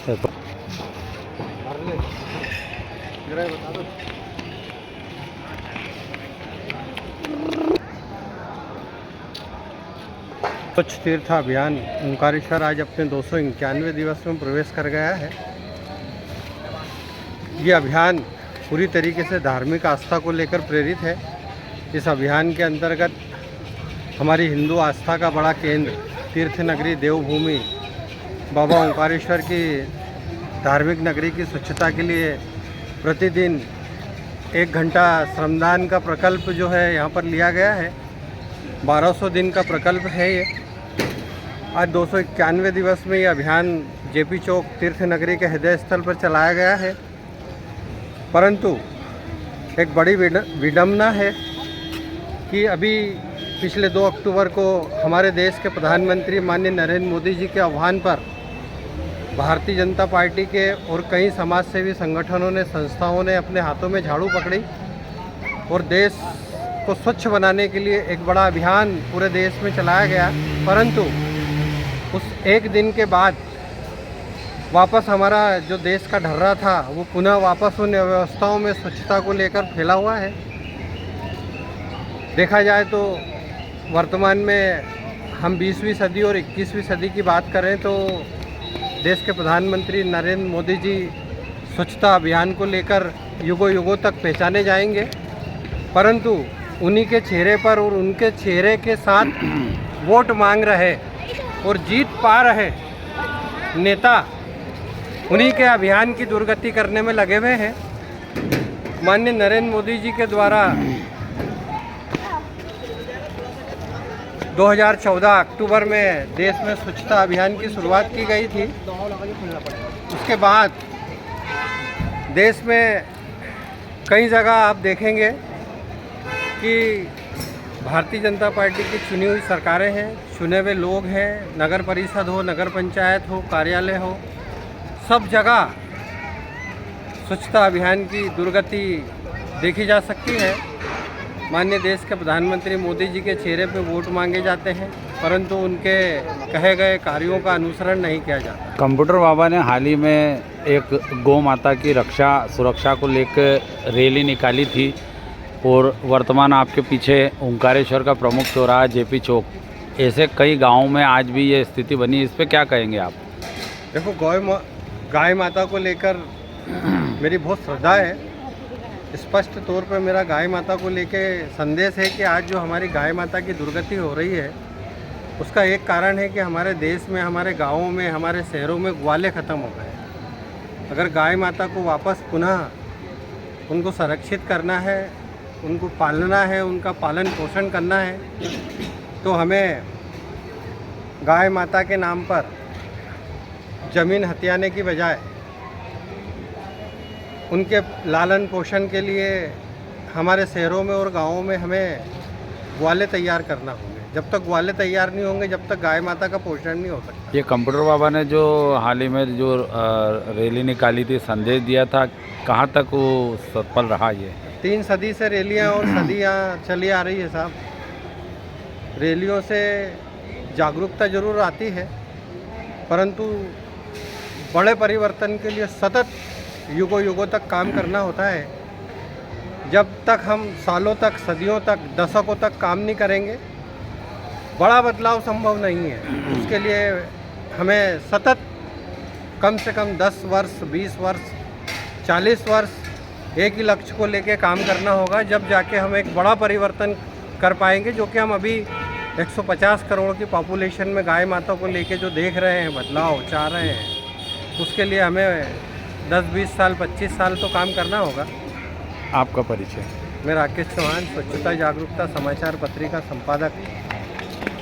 स्वच्छ तीर्थ अभियान ओंकारेश्वर आज अपने 291वें दिवस में प्रवेश कर गया है। ये अभियान पूरी तरीके से धार्मिक आस्था को लेकर प्रेरित है। इस अभियान के अंतर्गत हमारी हिंदू आस्था का बड़ा केंद्र तीर्थ नगरी देवभूमि बाबा ओंकारेश्वर की धार्मिक नगरी की स्वच्छता के लिए प्रतिदिन 1 घंटा श्रमदान का प्रकल्प जो है यहाँ पर लिया गया है। 1200 दिन का प्रकल्प है ये। आज 291वें दिवस में ये अभियान जेपी चौक तीर्थ नगरी के हृदय स्थल पर चलाया गया है। परंतु एक बड़ी विडंबना है कि अभी पिछले 2 अक्टूबर को हमारे देश के प्रधानमंत्री माननीय नरेंद्र मोदी जी के आह्वान पर भारतीय जनता पार्टी के और कई समाजसेवी संगठनों ने, संस्थाओं ने अपने हाथों में झाड़ू पकड़ी और देश को स्वच्छ बनाने के लिए एक बड़ा अभियान पूरे देश में चलाया गया। परंतु उस एक दिन के बाद वापस हमारा जो देश का ढर्रा था वो पुनः वापस उन व्यवस्थाओं में स्वच्छता को लेकर फैला हुआ है। देखा जाए तो वर्तमान में हम 20वीं सदी और 21वीं सदी की बात करें तो देश के प्रधानमंत्री नरेंद्र मोदी जी स्वच्छता अभियान को लेकर युगों युगों तक पहचाने जाएंगे। परंतु उन्हीं के चेहरे पर और उनके चेहरे के साथ वोट मांग रहे और जीत पा रहे नेता उन्हीं के अभियान की दुर्गति करने में लगे हुए हैं। माननीय नरेंद्र मोदी जी के द्वारा 2014 अक्टूबर में देश में स्वच्छता अभियान की शुरुआत की गई थी। उसके बाद देश में कई जगह आप देखेंगे कि भारतीय जनता पार्टी की चुनी हुई सरकारें हैं, चुने हुए लोग हैं, नगर परिषद हो, नगर पंचायत हो, कार्यालय हो, सब जगह स्वच्छता अभियान की दुर्गति देखी जा सकती है। माननीय देश के प्रधानमंत्री मोदी जी के चेहरे पे वोट मांगे जाते हैं परंतु उनके कहे गए कार्यों का अनुसरण नहीं किया जाता। कंप्यूटर बाबा ने हाल ही में एक गौ माता की सुरक्षा को लेकर रैली निकाली थी और वर्तमान आपके पीछे ओंकारेश्वर का प्रमुख चौराहा जेपी चौक, ऐसे कई गांवों में आज भी ये स्थिति बनी, इस पे क्या कहेंगे आप? देखो, गाय माता को लेकर मेरी बहुत श्रद्धा है। स्पष्ट तौर पर मेरा गाय माता को लेके संदेश है कि आज जो हमारी गाय माता की दुर्गति हो रही है उसका एक कारण है कि हमारे देश में, हमारे गांवों में, हमारे शहरों में ग्वाले ख़त्म हो गए। अगर गाय माता को वापस पुनः उनको संरक्षित करना है, उनको पालना है, उनका पालन पोषण करना है तो हमें गाय माता के नाम पर ज़मीन हथियाने की बजाय उनके लालन पोषण के लिए हमारे शहरों में और गांवों में हमें ग्वाले तैयार करना होंगे। जब तक ग्वाले तैयार नहीं होंगे जब तक गाय माता का पोषण नहीं हो सकता। ये कंप्यूटर बाबा ने जो हाल ही में जो रैली निकाली थी, संदेश दिया था, कहाँ तक वो सफल रहा? ये 3 सदी से रैलियाँ और सदियाँ चली आ रही है साहब। रैलियों से जागरूकता जरूर आती है परंतु बड़े परिवर्तन के लिए सतत युगों युगों तक काम करना होता है। जब तक हम सालों तक, सदियों तक, दशकों तक काम नहीं करेंगे बड़ा बदलाव संभव नहीं है। उसके लिए हमें सतत कम से कम 10 वर्ष, 20 वर्ष, 40 वर्ष एक ही लक्ष्य को लेके काम करना होगा। जब जाके हम एक बड़ा परिवर्तन कर पाएंगे जो कि हम अभी 150 करोड़ की पॉपुलेशन में गाय माता को लेके जो देख रहे हैं, बदलाव चाह रहे हैं, उसके लिए हमें 10-20 साल, 25 साल तो काम करना होगा। आपका परिचय? मैं राकेश चौहान, स्वच्छता जागरूकता समाचार पत्रिका संपादक,